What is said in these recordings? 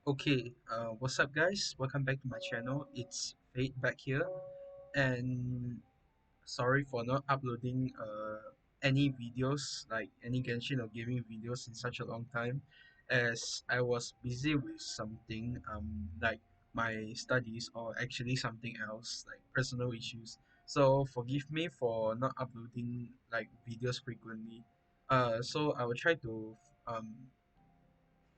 Okay, what's up, guys? Welcome back to my channel. It's Fate back here, and sorry for not uploading any videos, like any Genshin or gaming videos, in such a long time, as I was busy with something, like my studies, or actually something else, like personal issues. So forgive me for not uploading like videos frequently. So I will try to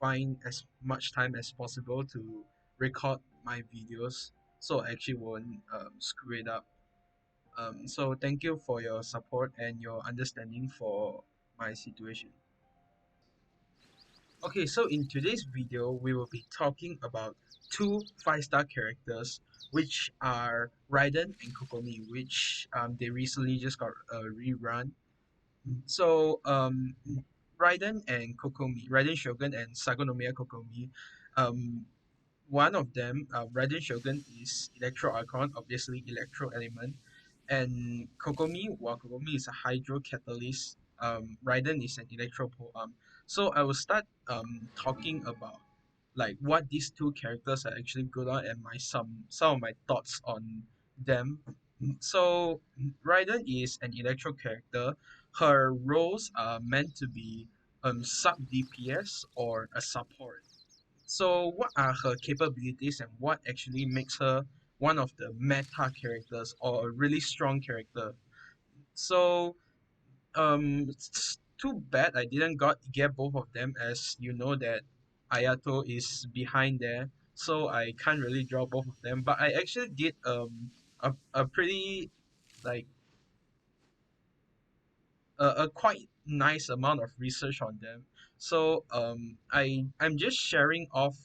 find as much time as possible to record my videos so I actually won't screw it up. So thank you for your support and your understanding for my situation. Okay, so in today's video, we will be talking about two five-star characters, which are Raiden and Kokomi, which they recently just got a rerun. So Raiden and Kokomi, Raiden Shogun and Sagonomiya Kokomi, um, one of them, Raiden Shogun, is Electro Archon, obviously Electro Element, and Kokomi, while Kokomi is a Hydro Catalyst, Raiden is an Electro Polearm. So I will start talking about like what these two characters are actually good at and my some of my thoughts on them. So Raiden is an Electro character. Her roles are meant to be sub DPS or a support. So, what are her capabilities and what actually makes her one of the meta characters or a really strong character? So, it's too bad I didn't get both of them, as you know that Ayato is behind there, so I can't really draw both of them. But I actually did a pretty like a quite nice amount of research on them. So I'm just sharing off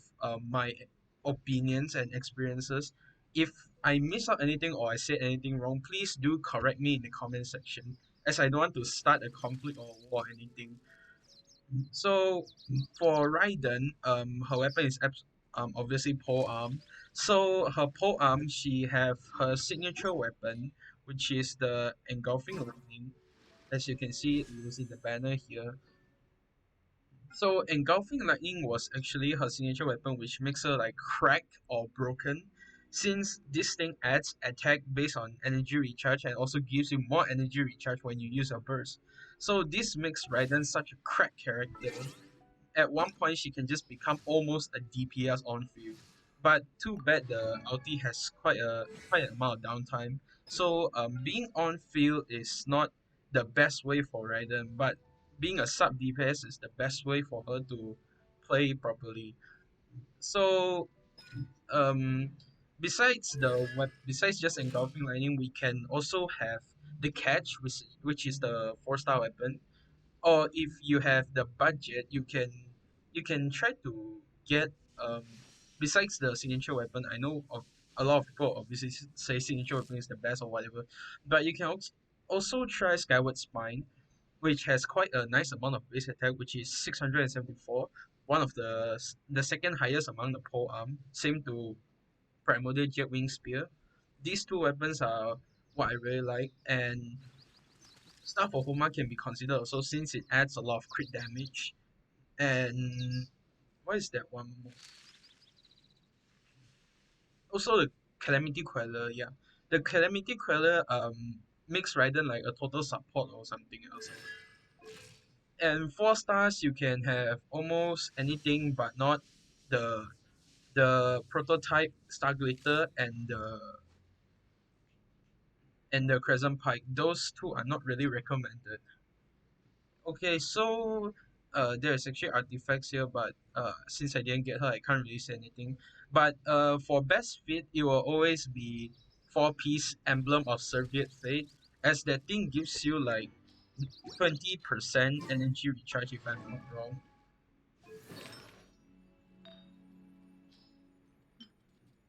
my opinions and experiences. If I miss out anything or I said anything wrong, please do correct me in the comment section, as I don't want to start a conflict or war or anything. So for Raiden, her weapon is obviously pole arm. So her pole arm, she have her signature weapon, which is the engulfing lightning. As you can see using the banner here. So engulfing lightning was actually her signature weapon, which makes her like cracked or broken, since this thing adds attack based on energy recharge and also gives you more energy recharge when you use a burst. So this makes Raiden such a crack character. At one point she can just become almost a DPS on field. But too bad the ulti has quite an amount of downtime. So being on field is not the best way for Raiden, but being a sub DPS is the best way for her to play properly. So um besides just engulfing lightning, we can also have the catch, which is the 4-star weapon. Or if you have the budget, you can try to get um besides the signature weapon. I know of a lot of people obviously say signature weapon is the best or whatever, but you can also try Skyward Spine, which has quite a nice amount of base attack, which is 674, one of the second highest among the pole arm, same to Primordial Jet Wing Spear. These two weapons are what I really like, and Staff of Homa can be considered also, since it adds a lot of crit damage. And what is that one more? Also the Calamity Queller, yeah. The Calamity Queller makes Raiden like a total support or something else. And 4 stars you can have almost anything but not the prototype Star Glitter and the Crescent Pike. Those two are not really recommended. Okay, so there's actually artifacts here, but since I didn't get her, I can't really say anything. But for best fit, it will always be 4-piece Emblem of Serviette Fate, as that thing gives you like 20% energy recharge if I'm not wrong.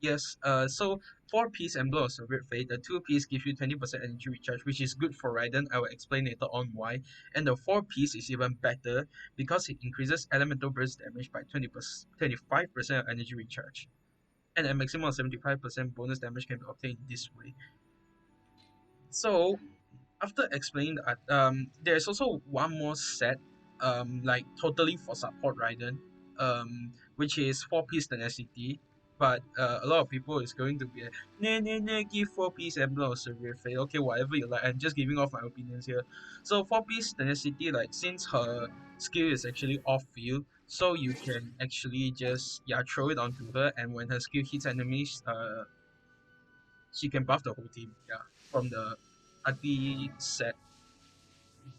Yes, so 4-piece Emblem of Soviet Fate, the 2-piece gives you 20% energy recharge, which is good for Raiden. I will explain later on why. And the 4-piece is even better because it increases elemental burst damage by 25% of energy recharge. And a maximum of 75% bonus damage can be obtained this way. So, after explaining that, there's also one more set, like totally for support Raiden. which is 4 piece tenacity. But a lot of people is going to be like, nah, nah, nah, give 4 piece emblem of severe fate. Okay, whatever you like. I'm just giving off my opinions here. So 4 piece tenacity, like since her skill is actually off field, so you can actually just throw it onto her, and when her skill hits enemies, she can buff the whole team. Yeah, from the arty set.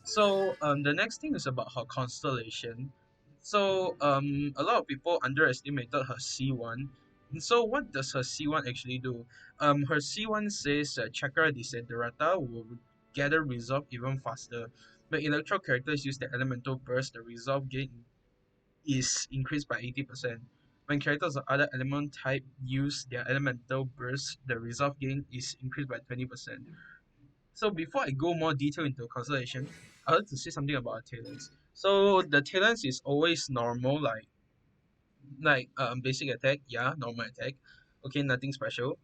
So the next thing is about her constellation. So a lot of people underestimated her C1. So what does her C1 actually do? Her C1 says Chakra Desiderata will gather resolve even faster. When electro characters use the elemental burst, the resolve gain is increased by 80%. When characters of other element type use their elemental burst, the resolve gain is increased by 20%. So before I go more detail into constellation, I want to say something about talents. So the talents is always normal, like basic attack, yeah, normal attack. Okay, nothing special.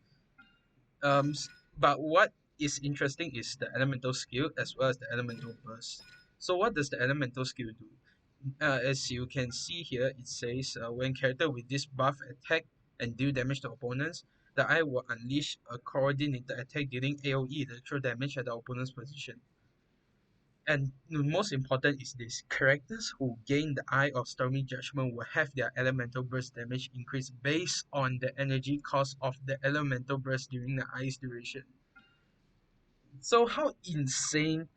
But what is interesting is the elemental skill as well as the elemental burst. So what does the elemental skill do? As you can see here, it says when character with this buff attack and deal damage to opponents, the eye will unleash a coordinated attack dealing AoE electro damage at the opponent's position. And the most important is this: characters who gain the Eye of Stormy Judgment will have their elemental burst damage increase based on the energy cost of the elemental burst during the Eye's duration. So how insane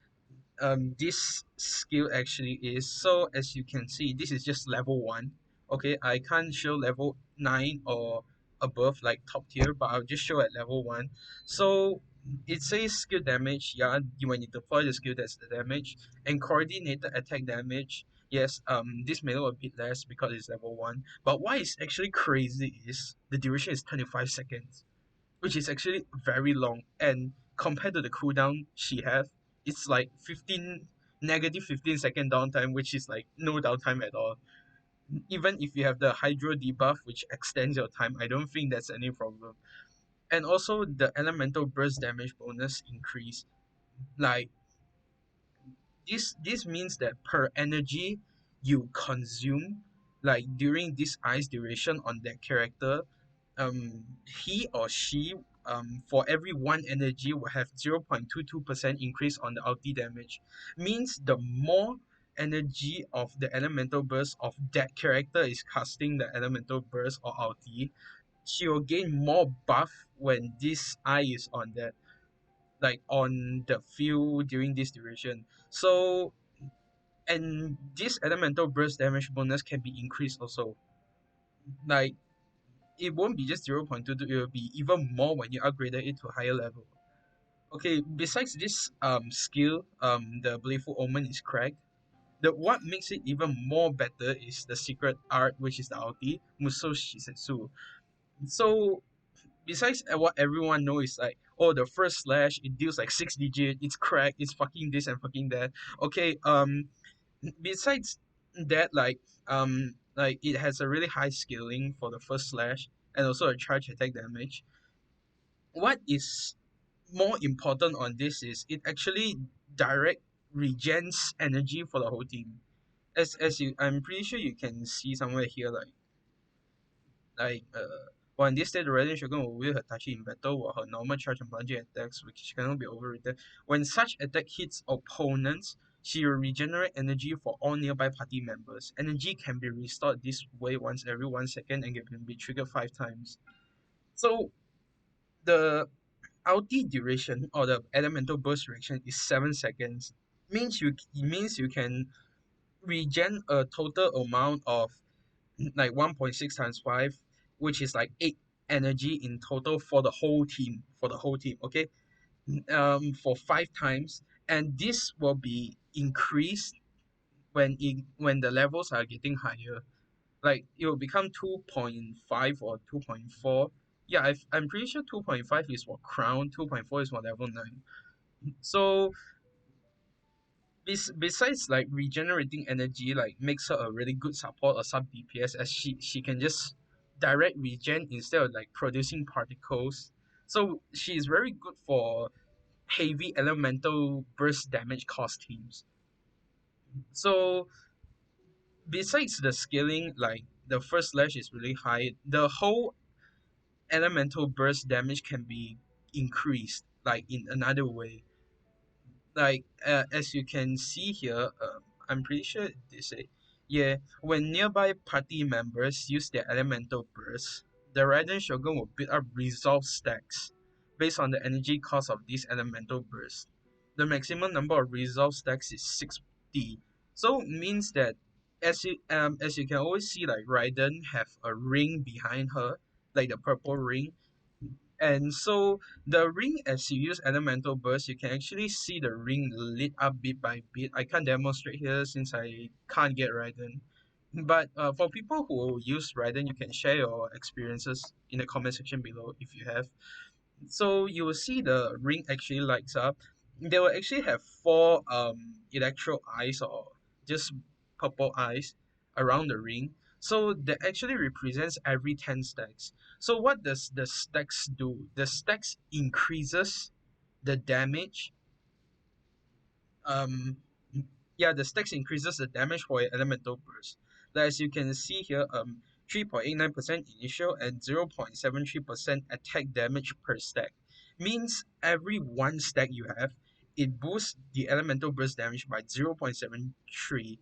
this skill actually is. So as you can see, this is just level 1. Okay, I can't show level 9 or above like top tier, but I'll just show at level 1. So it says skill damage. Yeah, when you deploy the skill, that's the damage. And coordinated attack damage, yes, this may look a bit less because it's level 1, but what is actually crazy is the duration is 25 seconds, which is actually very long. And compared to the cooldown she have, it's like 15 negative 15-second downtime, which is like no downtime at all. Even if you have the hydro debuff, which extends your time, I don't think that's any problem. And also the elemental burst damage bonus increase. Like this means that per energy you consume, like during this ice duration on that character, he or she, for every 1 energy will have 0.22% increase on the ulti damage. Means the more energy of the elemental burst of that character is casting the elemental burst or ulti, she will gain more buff when this eye is on that, like on the field during this duration. So and this elemental burst damage bonus can be increased also. Like it won't be just 0.22, it will be even more when you upgraded it to a higher level. Okay, besides this skill, the Playful Omen is cracked. The what makes it even more better is the secret art, which is the ulti, Muso Shisetsu. So besides what everyone knows is like, oh, the first slash it deals like 6 digit, it's cracked, it's fucking this and fucking that. Okay, besides that, like it has a really high scaling for the first slash and also a charge attack damage. What is more important on this is it actually direct regens energy for the whole team. As you, I'm pretty sure you can see somewhere here, like on this stage, the Raiden Shogun will wield her Tachi in battle while her normal charge and plunging attacks, which cannot be overrated. When such attack hits opponents, she will regenerate energy for all nearby party members. Energy can be restored this way once every 1 second and can be triggered 5 times. So the ulti duration or the elemental burst duration is 7 seconds. Means you can regen a total amount of like 1.6 times 5, which is like 8 energy in total for the whole team. Okay, for 5 times, and this will be increased when the levels are getting higher. Like it will become 2.5 or 2.4. Yeah, I'm pretty sure 2.5 is for crown, 2.4 is for level 9. So besides like regenerating energy, like makes her a really good support or sub DPS, as she can just direct regen instead of like producing particles. So she is very good for heavy elemental burst damage cost teams. So besides the scaling, like the first slash is really high, the whole elemental burst damage can be increased like in another way. Like as you can see here, I'm pretty sure they say, yeah, when nearby party members use their elemental burst, the Raiden Shogun will build up resolve stacks based on the energy cost of these elemental bursts. The maximum number of resolve stacks is 60. So means that as you can always see, like Raiden have a ring behind her, like the purple ring, and so the ring, as you use elemental burst, you can actually see the ring lit up bit by bit. I can't demonstrate here since I can't get Raiden. But for people who use Raiden, you can share your experiences in the comment section below if you have. So you will see the ring actually lights up. They will actually have four electro eyes or just purple eyes around the ring. So that actually represents every 10 stacks. So what does the stacks do? The stacks increases the damage. Um, the stacks increases the damage for your elemental burst. Like as you can see here, 3.89% initial and 0.73% attack damage per stack. Means every one stack you have, it boosts the elemental burst damage by 0.73.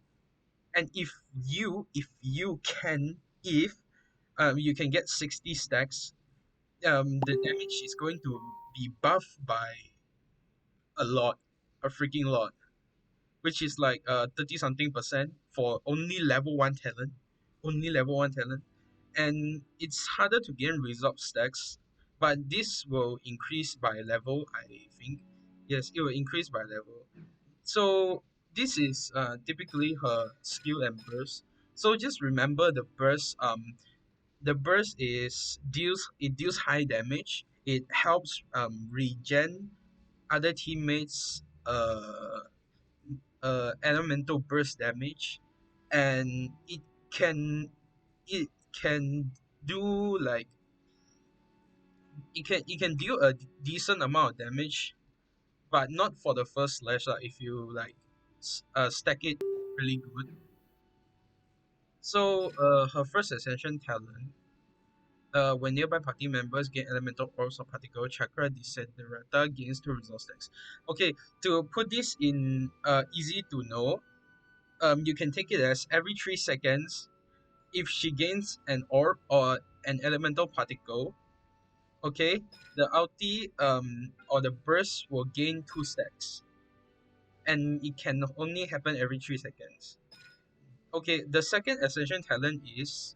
And if you can get 60 stacks, the damage is going to be buffed by a lot, a freaking lot, which is like 30 something percent for only level 1 talent. Only level 1 talent. And it's harder to gain result stacks, but this will increase by level, I think. Yes, it will increase by level. So this is typically her skill and burst. So just remember the burst deals high damage. It helps regen other teammates elemental burst damage, and can it can do like it can deal a decent amount of damage, but not for the first slash. Like if you like stack it really good. So her first ascension talent. When nearby party members gain elemental orbs or particle, chakra desiderata gains 2 resource stacks. Okay, to put this in easy to know, you can take it as every 3 seconds, if she gains an orb or an elemental particle, okay, the ulti or the burst will gain 2 stacks, and it can only happen every 3 seconds. Okay, the second ascension talent is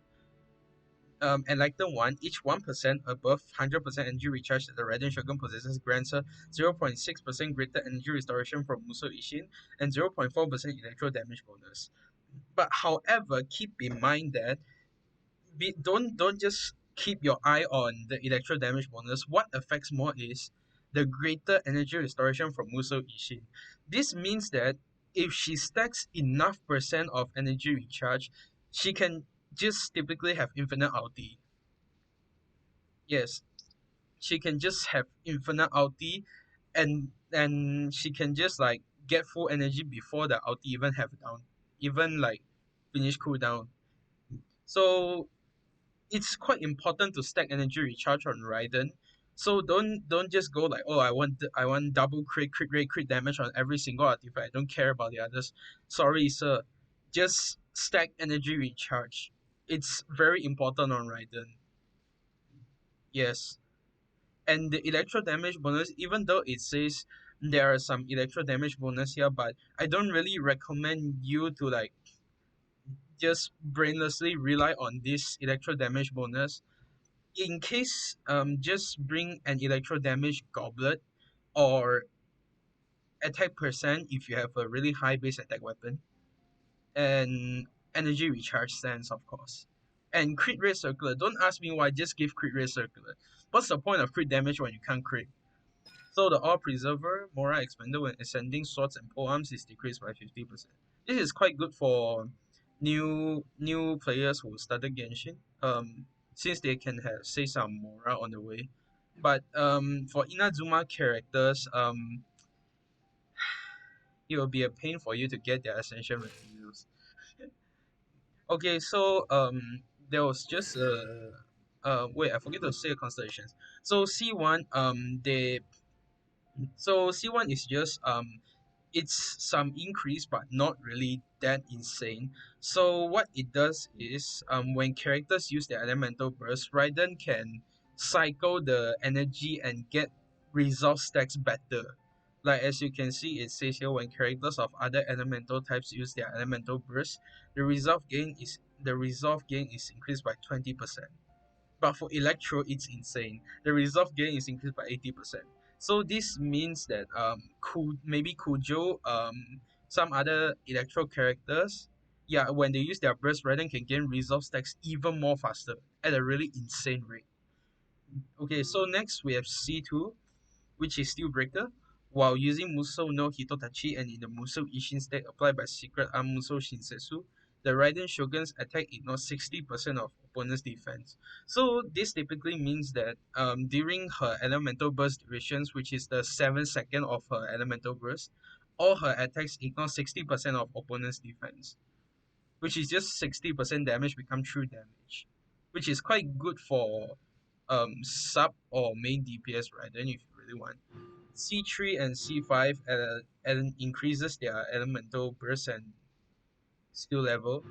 Enlighten 1. Each 1% above 100% energy recharge that the Raiden Shogun possesses grants her 0.6% greater energy restoration from Muso Ishin and 0.4% electro damage bonus. But however, keep in mind that don't just keep your eye on the electro damage bonus. What affects more is the greater energy restoration from Muso Ishin. This means that if she stacks enough percent of energy recharge, she can just typically have infinite ulti. Yes, she can just have infinite ulti, and she can just like get full energy before the ulti even have down, even like finish cooldown. So it's quite important to stack energy recharge on Raiden. So don't just go like, oh, I want double crit rate, crit damage on every single artifact. I don't care about the others. Sorry, sir. Just stack energy recharge. It's very important on Raiden. Yes. And the electro damage bonus, even though it says there are some electro damage bonus here, but I don't really recommend you to like just brainlessly rely on this electro damage bonus. In case, just bring an electro damage goblet or attack percent if you have a really high base attack weapon, and energy recharge stance, of course, and crit rate circular. Don't ask me why, just give crit rate circular. What's the point of crit damage when you can't crit? So the All Preserver, Mora Expander when ascending swords and polearms is decreased by 50%. This is quite good for new players who started Genshin. Since they can have say some Mora on the way. But for Inazuma characters, it will be a pain for you to get their ascension materials. Okay, so there was just wait, I forget to say constellations. So C1 they so C1 is just it's some increase but not really that insane. So what it does is when characters use their elemental burst, Raiden can cycle the energy and get resolve stacks better. Like as you can see, it says here when characters of other elemental types use their elemental burst, the resolve gain is increased by 20%. But for Electro, it's insane. The resolve gain is increased by 80%. So this means that maybe Kujo, some other Electro characters, yeah, when they use their burst, Raiden can gain resolve stacks even more faster at a really insane rate. Okay, so next we have C2, which is Steel Breaker. While using Musou no Hitotachi and in the Musou Ishin stack applied by Secret Arm Musou Shinsetsu, the Raiden Shogun's attack ignores 60% of opponent's defense. So this typically means that during her elemental burst durations, which is the 7 second of her elemental burst, all her attacks ignore 60% of opponent's defense, which is just 60% damage become true damage, which is quite good for sub or main DPS Raiden if you really want. C3 and C5 and increases their elemental burst and skill level.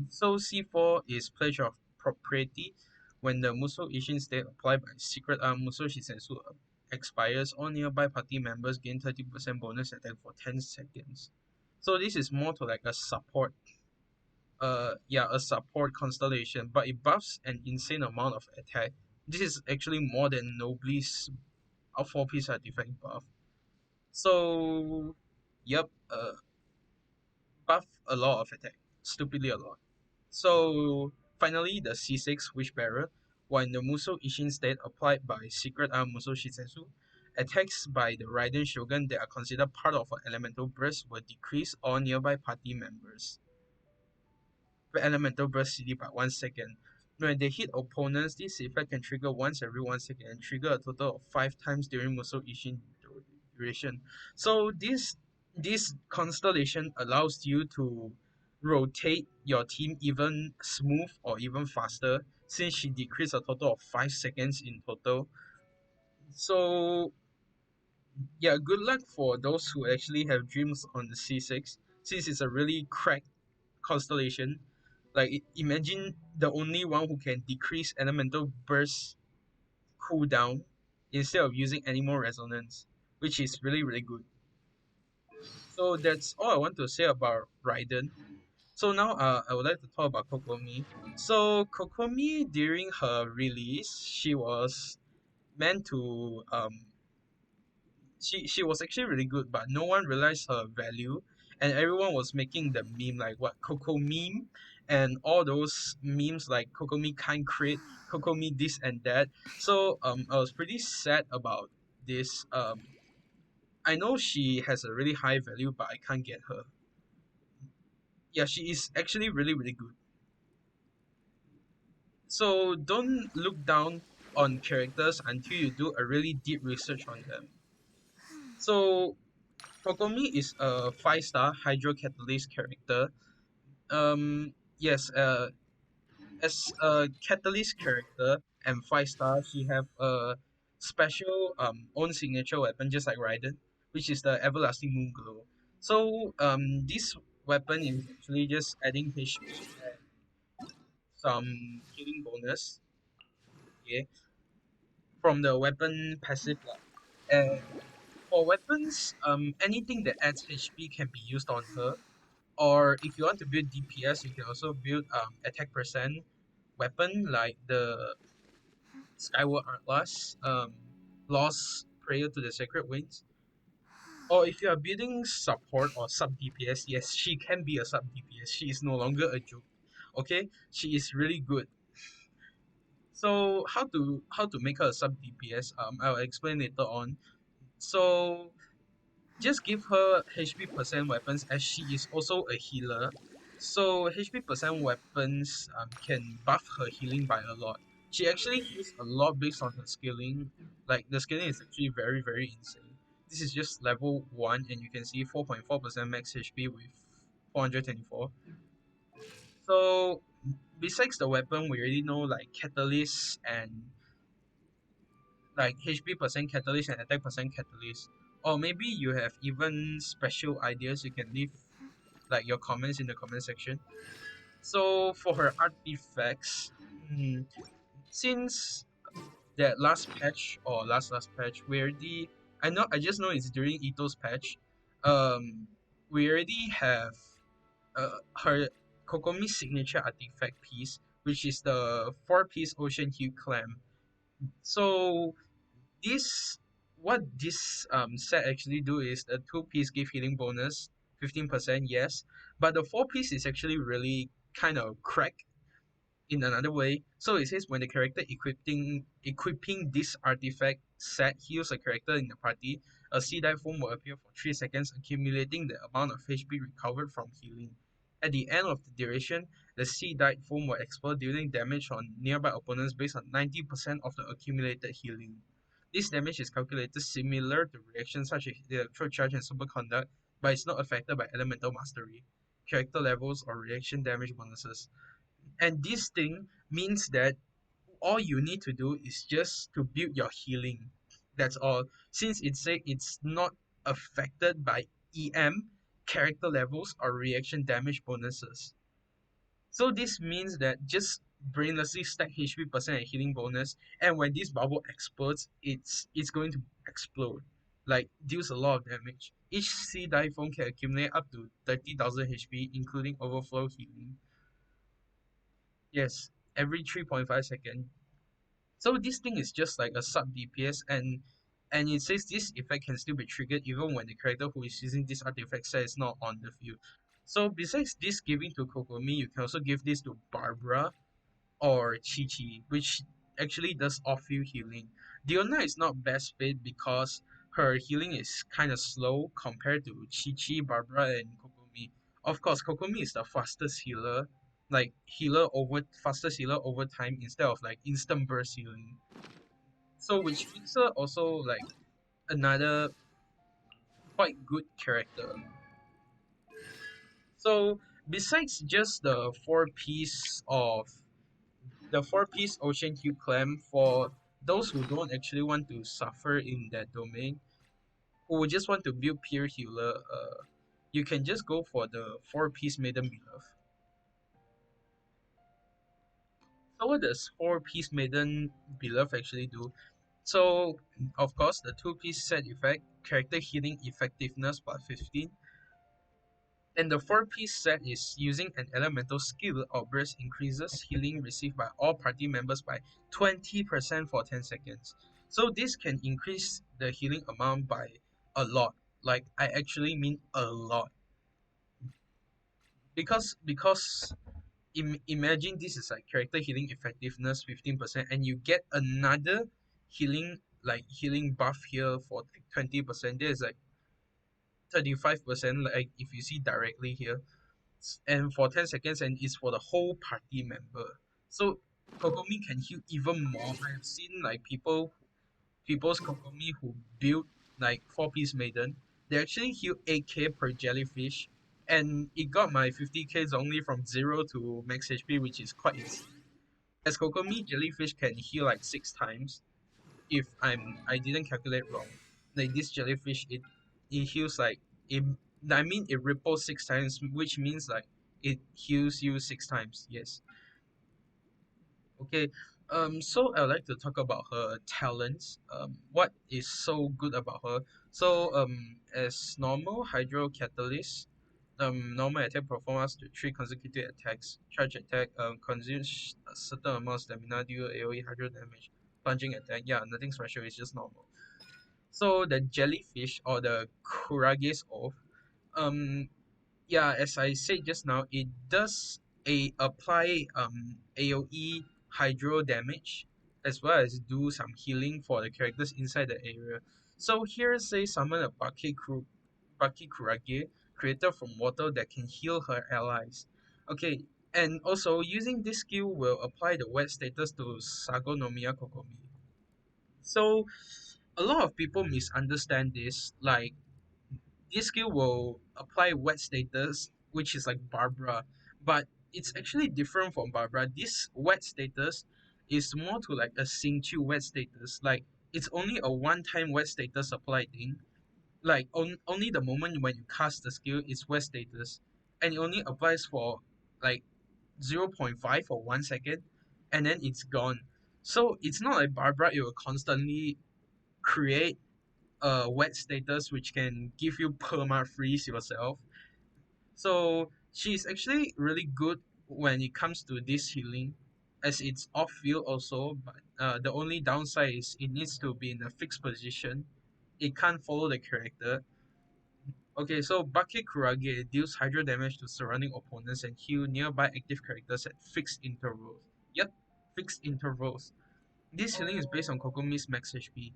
So C4 is Pledge of Propriety. When the Musou Ishin state applied by Secret Arm Musou Shisensu expires, all nearby party members gain 30% bonus attack for 10 seconds. So this is more to like a support a support constellation, but it buffs an insane amount of attack. This is actually more than Nobly's 4-piece artifact buff. So, yep, buff a lot of attack. Stupidly a lot. So, finally, the C6 Wish Bearer. When the Musou Ishin state applied by Secret Arm Musou Shisetsu, attacks by the Raiden Shogun that are considered part of an elemental burst will decrease all nearby party members. The elemental burst CD by 1 second. When they hit opponents, this effect can trigger once every 1 second and trigger a total of 5 times during Musou Ishin duration. So this constellation allows you to rotate your team even smooth or even faster since she decreased a total of 5 seconds in total. So yeah, good luck for those who actually have dreams on the C6 since it's a really cracked constellation. Like imagine the only one who can decrease elemental burst cooldown instead of using animal resonance, which is really really good. So that's all I want to say about Raiden. So now I would like to talk about Kokomi. So Kokomi during her release, she was meant to she was actually really good, but no one realized her value, and everyone was making the meme like what Coco meme, and all those memes like Kokomi can't crit, Kokomi this and that. So I was pretty sad about this. I know she has a really high value, but I can't get her. Yeah, she is actually really really good. So don't look down on characters until you do a really deep research on them. So Kokomi is a 5-star hydrocatalyst character. Yes, as a catalyst character and 5-star, she have a special own signature weapon just like Raiden, which is the everlasting moon glow. So this weapon is actually just adding HP and some healing bonus, okay, from the weapon passive lah. And for weapons, anything that adds HP can be used on her. Or if you want to build DPS, you can also build attack percent weapon like the Skyward Atlas, Lost Prayer to the Sacred Winds. Or if you are building support or sub DPS, yes, she can be a sub DPS. She is no longer a joke. Okay, she is really good. So how to make her a sub DPS? I'll explain later on. So just give her HP percent weapons as she is also a healer. So HP percent weapons can buff her healing by a lot. She actually heals a lot based on her scaling. Like the scaling is actually very very insane. This is just level 1 and you can see 4.4% max HP with 424. So besides the weapon, we already know like catalyst and like HP percent catalyst and attack percent catalyst. Or maybe you have even special ideas. You can leave like your comments in the comment section. So for her artifacts, hmm, since that last patch or last patch, we already I just know it's during Ito's patch. Um, we already have her Kokomi signature artifact piece, which is the four-piece Ocean Hue Clam. So this what this set actually do is the two-piece give healing bonus 15%, yes, but the four-piece is actually really kind of crack in another way. So it says when the character equipping this artifact set heals a character in the party, a sea dive foam will appear for 3 seconds, accumulating the amount of HP recovered from healing. At the end of the duration, the sea dive foam will explode dealing damage on nearby opponents based on 90% of the accumulated healing. This damage is calculated similar to reactions such as electro charge and superconduct, but is not affected by elemental mastery, character levels, or reaction damage bonuses. And this thing means that all you need to do is just to build your healing. That's all. Since it's not affected by EM, character levels, or reaction damage bonuses. So this means that just brainlessly stack HP percent and healing bonus, and when this bubble explodes, it's going to explode. Like deals a lot of damage. Each sea dive form can accumulate up to 30,000 HP, including overflow healing. Yes, every 3.5 second. So this thing is just like a sub DPS, and it says this effect can still be triggered even when the character who is using this artifact set is not on the field. So besides this giving to Kokomi, you can also give this to Barbara or Chi Chi, which actually does off-field healing. Diona is not best fit because her healing is kind of slow compared to Chi Chi, Barbara, and Kokomi. Of course, Kokomi is the fastest healer, like fastest healer over time instead of like instant burst healing. So which makes her also like another quite good character. So besides just the four-piece Ocean Hue Clam, for those who don't actually want to suffer in that domain, who just want to build pure healer, you can just go for the four-piece Maiden Beloved. So what does four-piece Maiden Beloved actually do? So of course the two-piece set effect, character healing effectiveness plus 15, and the four-piece set is using an elemental skill outburst increases healing received by all party members by 20% for 10 seconds. So this can increase the healing amount by a lot. Like I actually mean a lot. Because imagine this is like character healing effectiveness 15% and you get another healing buff here for like 20%. There's like 35% like if you see directly here, and for 10 seconds, and it's for the whole party member. So Kokomi can heal even more. I've seen like people's Kokomi who build like four-piece maiden. They actually heal 8k per jellyfish, and it got my 50k only from 0 to max HP, which is quite insane. As Kokomi, jellyfish can heal like 6 times if I didn't calculate wrong. Like this jellyfish, it heals like it. I mean, it ripples 6 times, which means like it heals you 6 times. Yes. Okay. So I would like to talk about her talents. What is so good about her? So as normal Hydro Catalyst, normal attack performs to 3 consecutive attacks. Charge attack consumes a certain amount of stamina, deal AoE Hydro damage. Plunging attack, yeah, nothing special. It's just normal. So the jellyfish or the Kurage's oath, um, yeah, as I said just now, it does a apply AoE hydro damage as well as do some healing for the characters inside the area. So here say summon a Baki Kurage created from water that can heal her allies. Okay, and also using this skill will apply the wet status to Sagonomiya Kokomi. So a lot of people misunderstand this, like this skill will apply wet status, which is like Barbara, but it's actually different from Barbara. This wet status is more to like a Xingqiu wet status. Like it's only a one-time wet status apply thing. Like only the moment when you cast the skill is wet status, and it only applies for like 0.5 or 1 second, and then it's gone. So it's not like Barbara, it will constantly create a wet status which can give you perma freeze yourself. So she's actually really good when it comes to this healing, as it's off field also. But the only downside is it needs to be in a fixed position. It can't follow the character. Okay, so Bake Kurage deals hydro damage to surrounding opponents and heal nearby active characters at fixed intervals. Yep, fixed intervals. This healing is based on Kokomi's max HP.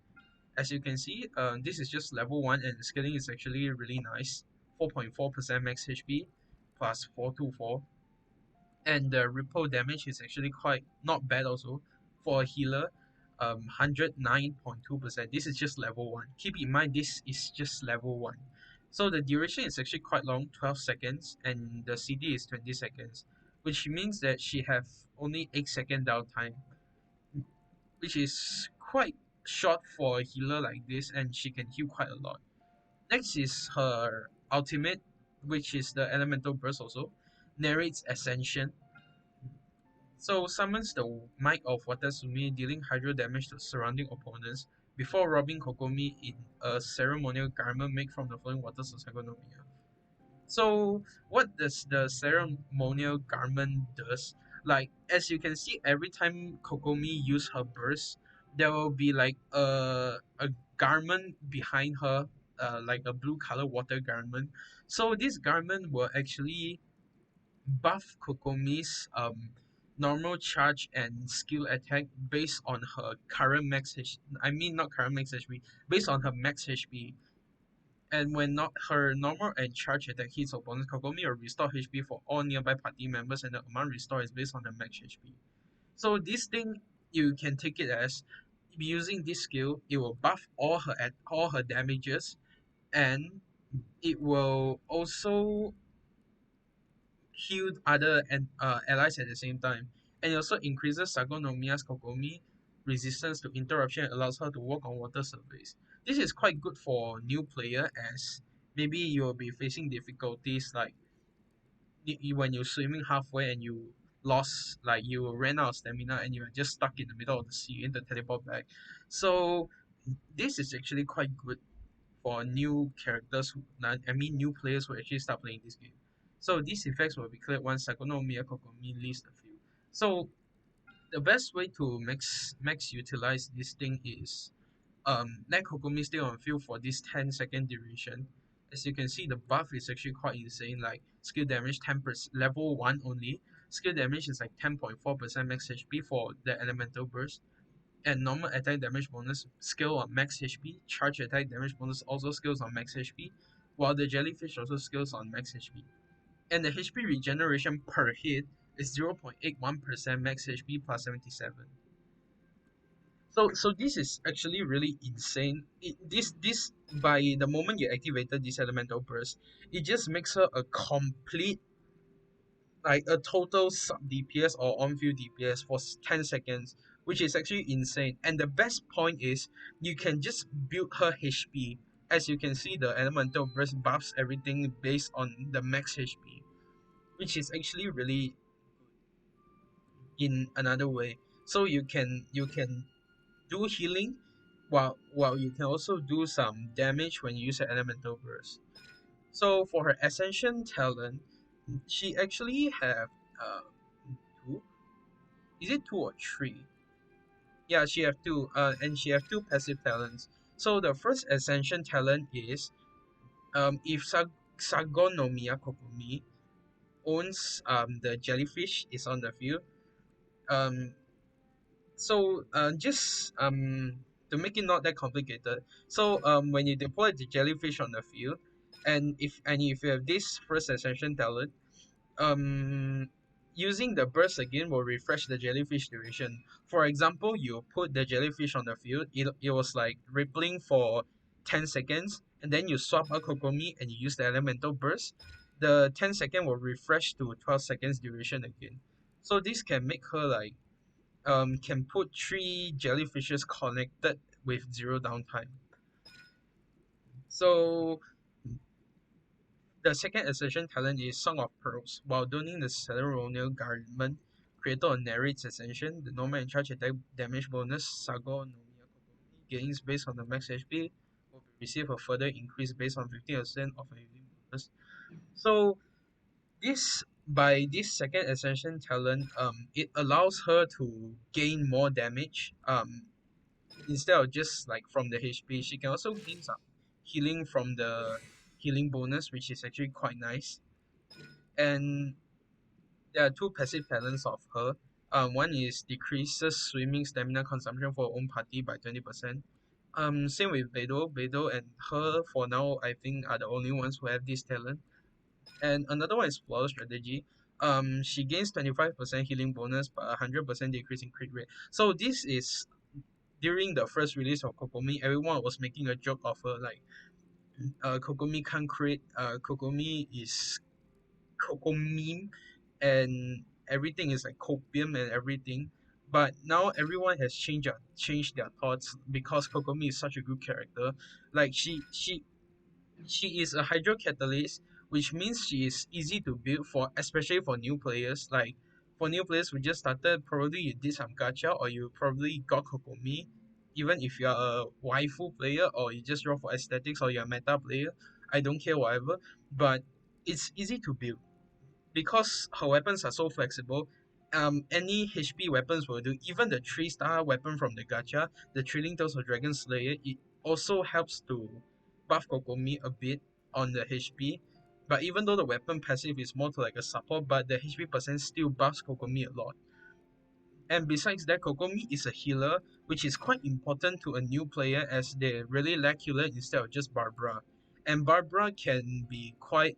As you can see, this is just level 1 and the scaling is actually really nice. 4.4% max HP plus 424. And the ripple damage is actually quite not bad also. For a healer, 109.2%. This is just level 1. Keep in mind this is just level 1. So the duration is actually quite long, 12 seconds, and the CD is 20 seconds, which means that she have only 8-second downtime, which is quite short for a healer like this, and she can heal quite a lot. Next is her ultimate, which is the elemental burst also. Narrates ascension. So summons the might of Watasumi, dealing hydro damage to surrounding opponents before robbing Kokomi in a ceremonial garment made from the flowing waters of Sagonomiya. So what does the ceremonial garment does? Like as you can see, every time Kokomi use her burst, there will be like a garment behind her, like a blue color water garment. So this garment will actually buff Kokomi's normal charge and skill attack based on her current max H. I mean not current max HP, based on her max HP. And when not her normal and charge attack hits opponents, Kokomi will restore HP for all nearby party members, and the amount restored is based on the max HP. So this thing you can take it as using this skill, it will buff all her at all her damages, and it will also heal other allies at the same time. And it also increases Sagonomiya's Kokomi resistance to interruption and allows her to walk on water surface. This is quite good for new player, as maybe you'll be facing difficulties like when you're swimming halfway and you lost, like you ran out of stamina and you're just stuck in the middle of the sea in the teleport back. So this is actually quite good for new characters who, I mean new players who actually start playing this game. So these effects will be cleared once Sakonomiya Kokomi leaves the field. So the best way to max utilize this thing is let Kokomi stay on field for this 10-second duration. As you can see, the buff is actually quite insane. Like skill damage 10%, level 1 only. Skill damage is like 10.4% max HP for the elemental burst, and normal attack damage bonus scale on max HP. Charge attack damage bonus also scales on max HP, while the jellyfish also scales on max HP. And the HP regeneration per hit is 0.81% max HP plus 77. So this is actually really insane. This by the moment you activated this elemental burst, it just makes her a complete, like a total sub DPS or on field DPS for 10 seconds, which is actually insane. And the best point is you can just build her HP. As you can see, the elemental burst buffs everything based on the max HP, which is actually really in another way. So you can do healing while you can also do some damage when you use an elemental burst. So for her ascension talent, she actually have two. Is it two or three? Yeah, she have two. And she have two passive talents. So the first ascension talent is if Sagonomiya Kokomi owns the jellyfish is on the field. Um, just to make it not that complicated. So when you deploy the jellyfish on the field, and if you have this first ascension talent, um using the burst again will refresh the jellyfish duration. For example, you put the jellyfish on the field, it was like rippling for 10 seconds, and then you swap a Kokomi and you use the elemental burst. the 10 second will refresh to 12 seconds duration again. So this can make her like can put three jellyfishes connected with zero downtime. So the second ascension talent is Song of Pearls. While donning the ceremonial garment, creator narrates ascension. The normal and charge attack damage bonus Sago no Miya Kokomi gains based on the max HP will receive a further increase based on 15% of a healing bonus. So this by this second ascension talent, it allows her to gain more damage. Instead of just like from the HP, she can also gain some healing from the healing bonus, which is actually quite nice. And there are two passive talents of her. One is decreases swimming stamina consumption for own party by 20%. Same with Beidou. Beidou and her for now I think are the only ones who have this talent. And another one is flawless strategy. She gains 25% healing bonus but 100% decrease in crit rate. So this is during the first release of Kokomi, everyone was making a joke of her like Kokomi can't crit, Kokomi is Kokomi and everything is like copium and everything. But now everyone has changed their thoughts because Kokomi is such a good character. Like she is a hydro catalyst, which means she is easy to build for, especially for new players. Like for new players who just started, probably you did some gacha or you probably got Kokomi. Even if you're a waifu player or you just draw for aesthetics or you're a meta player, I don't care whatever. But it's easy to build because her weapons are so flexible. Any HP weapons will do. Even the 3-star weapon from the gacha, the Thrilling Tales of Dragon Slayer, it also helps to buff Kokomi a bit on the HP. But even though the weapon passive is more to like a support, but the HP percent still buffs Kokomi a lot. And besides that, Kokomi is a healer, which is quite important to a new player as they really lack healer instead of just Barbara. And Barbara can be quite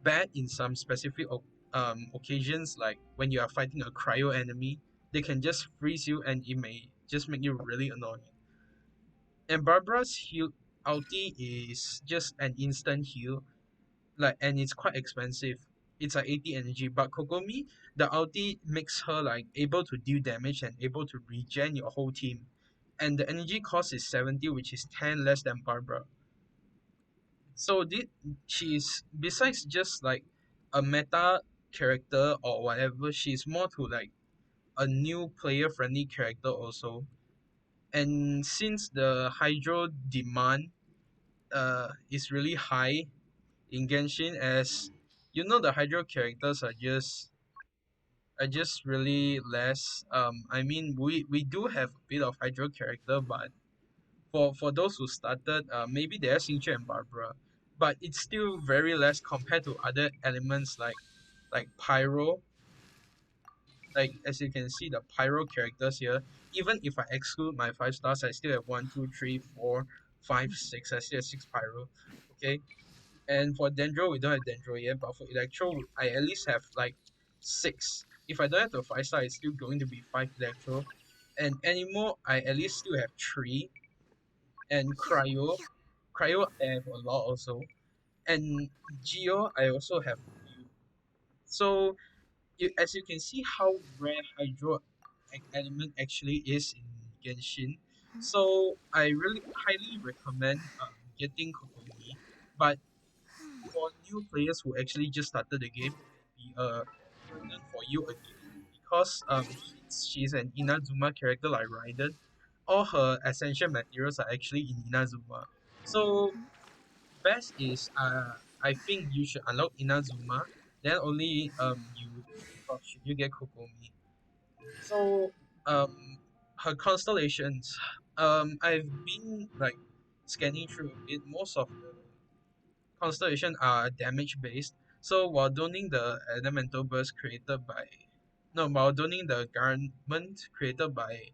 bad in some specific occasions, like when you are fighting a cryo enemy, they can just freeze you and it may just make you really annoying. And Barbara's heal ulti is just an instant heal, like and it's quite expensive. It's like 80 energy, but Kokomi, the ulti makes her like able to deal damage and able to regen your whole team. And the energy cost is 70, which is 10 less than Barbara. So she's besides just like a meta character or whatever, she's more to like a new player friendly character also. And since the hydro demand is really high in Genshin, as you know, the hydro characters are just really less. I mean, we do have a bit of hydro character, but for those who started, maybe they are Xingqiu and Barbara, but it's still very less compared to other elements like Pyro. Like as you can see, the Pyro characters here. Even if I exclude my 5 stars, I still have one, two, three, four, five, six. I still have 6 Pyro. Okay, and for Dendro, we don't have Dendro yet, but for Electro, I at least have like 6. If I don't have the 5 star, it's still going to be 5 Electro. And Anemo, I at least still have 3. And Cryo, I have a lot also. And Geo, I also have a few. So, as you can see how rare Hydro element actually is in Genshin. So, I really highly recommend getting Kokomi. But for new players who actually just started the game, it can be a burden for you again because since she's an Inazuma character like Raiden, all her essential materials are actually in Inazuma. So best is I think you should unlock Inazuma, then only you think of should you get Kokomi. So um her constellations, I've been like scanning through a bit. Most of the constellation are damage based. So while donning the elemental burst created by no, while donning the garment created by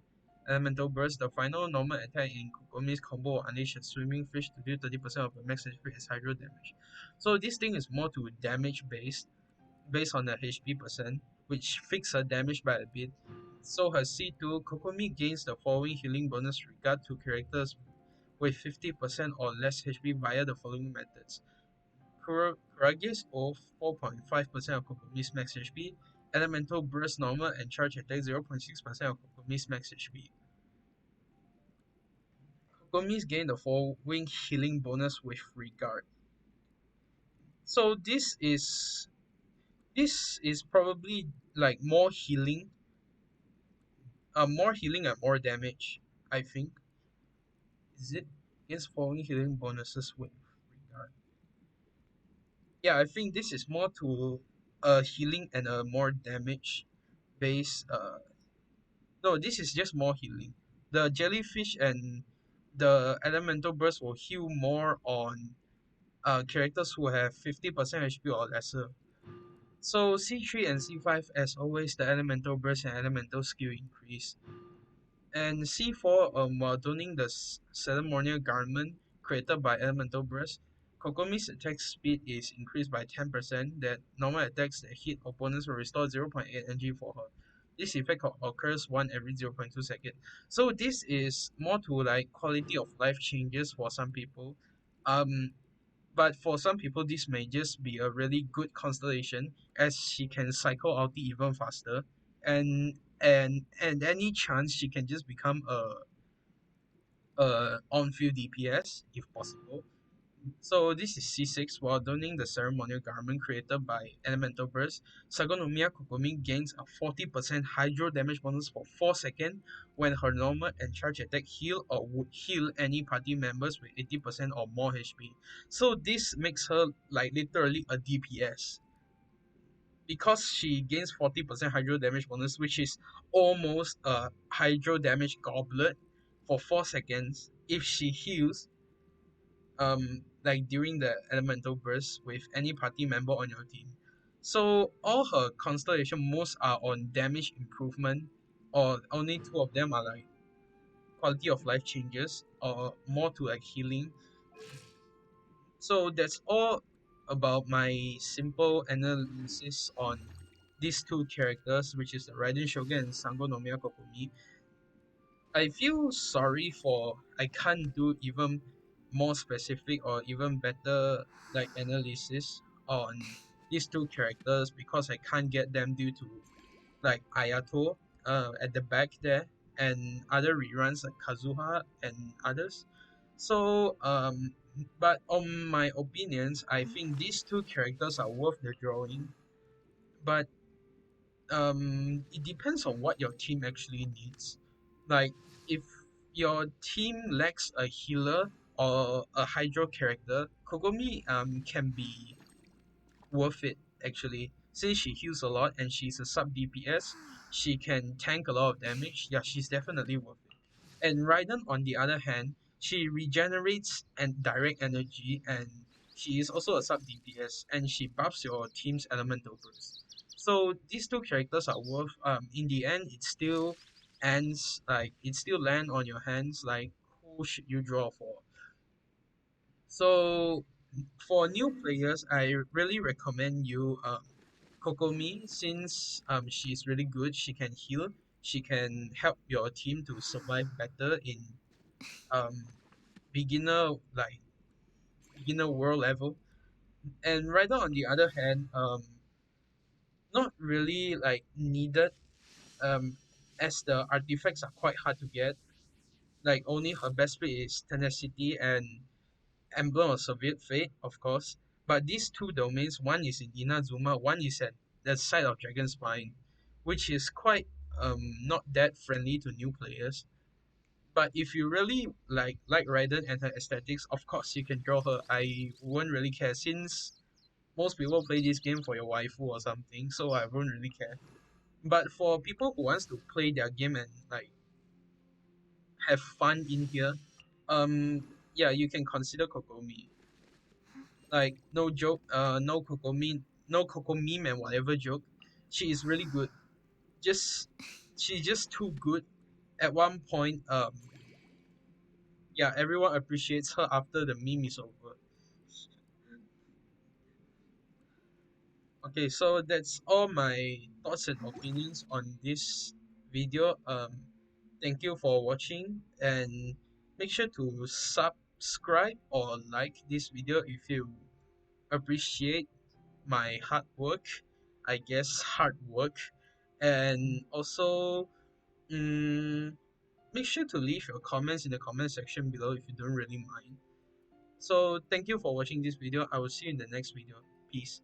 elemental burst, the final normal attack in Kokomi's combo will unleash a swimming fish to deal 30% of the max HP as hydro damage. So this thing is more to damage based on the HP percent, which fix her damage by a bit. So her C2, Kokomi gains the following healing bonus regard to characters with 50% or less HP via the following methods. Karagi's O 4.5% of Kokomi's max HP, Elemental Burst normal and Charge Attack 0.6% of Kokomi's max HP. Kokomi's gain the following healing bonus with regard. So this is probably like more healing and more damage, I think. Is it? Gains following healing bonuses with regard. Yeah, I think this is more to a healing and a more damage base. No, this is just more healing. The jellyfish and the elemental burst will heal more on characters who have 50% HP or lesser. So C3 and C5, as always, the elemental burst and elemental skill increase. And C4, while donning the ceremonial garment created by elemental burst, Kokomi's attack speed is increased by 10%. That normal attacks that hit opponents will restore 0.8 NG for her. This effect occurs one every 0.2 seconds. So this is more to like quality of life changes for some people. Um, but for some people, this may just be a really good constellation as she can cycle ulti even faster, and any chance she can just become a on-field DPS if possible. So this is C6. While donning the ceremonial garment created by Elemental Burst, Sagonomiya Kokomi gains a 40% hydro damage bonus for 4 seconds when her normal and charge attack heal or would heal any party members with 80% or more HP. So this makes her like literally a DPS because she gains 40% hydro damage bonus, which is almost a hydro damage goblet for 4 seconds. If she heals like during the elemental burst with any party member on your team. So all her constellation moves are on damage improvement, or only two of them are like quality of life changes or more to like healing. So that's all about my simple analysis on these two characters, which is the Raiden Shogun and Sango no Miya Kokomi. I feel sorry for I can't do even more specific or even better like analysis on these two characters because I can't get them due to like Ayato at the back there and other reruns like Kazuha and others. So but on my opinions, I think these two characters are worth the drawing. But it depends on what your team actually needs. Like if your team lacks a healer or a hydro character, Kokomi can be worth it actually. Since she heals a lot and she's a sub DPS, she can tank a lot of damage. Yeah, she's definitely worth it. And Raiden, on the other hand, she regenerates and direct energy, and she is also a sub DPS, and she buffs your team's elemental burst. So these two characters are worth. In the end, it still land on your hands. Like who should you draw for? So for new players, I really recommend you Kokomi since she's really good. She can heal. She can help your team to survive better in um beginner like beginner world level. And Rider on the other hand, not really like needed um as the artifacts are quite hard to get. Like only her best play is tenacity and emblem of Soviet fate, of course. But these two domains, one is in Inazuma, one is at the side of Dragon's Spine, which is quite not that friendly to new players. But if you really like Raiden and her aesthetics, of course you can draw her. I won't really care since most people play this game for your waifu or something, so I won't really care. But for people who wants to play their game and like have fun in here, yeah, you can consider Kokomi. Like no joke, no Kokomi and whatever joke. She is really good. Just she's just too good. At one point, yeah, everyone appreciates her after the meme is over. Okay, so that's all my thoughts and opinions on this video. Thank you for watching and make sure to subscribe or like this video if you appreciate my hard work, I guess hard work, and also mm, make sure to leave your comments in the comment section below if you don't really mind. So thank you for watching this video. I will see you in the next video. Peace.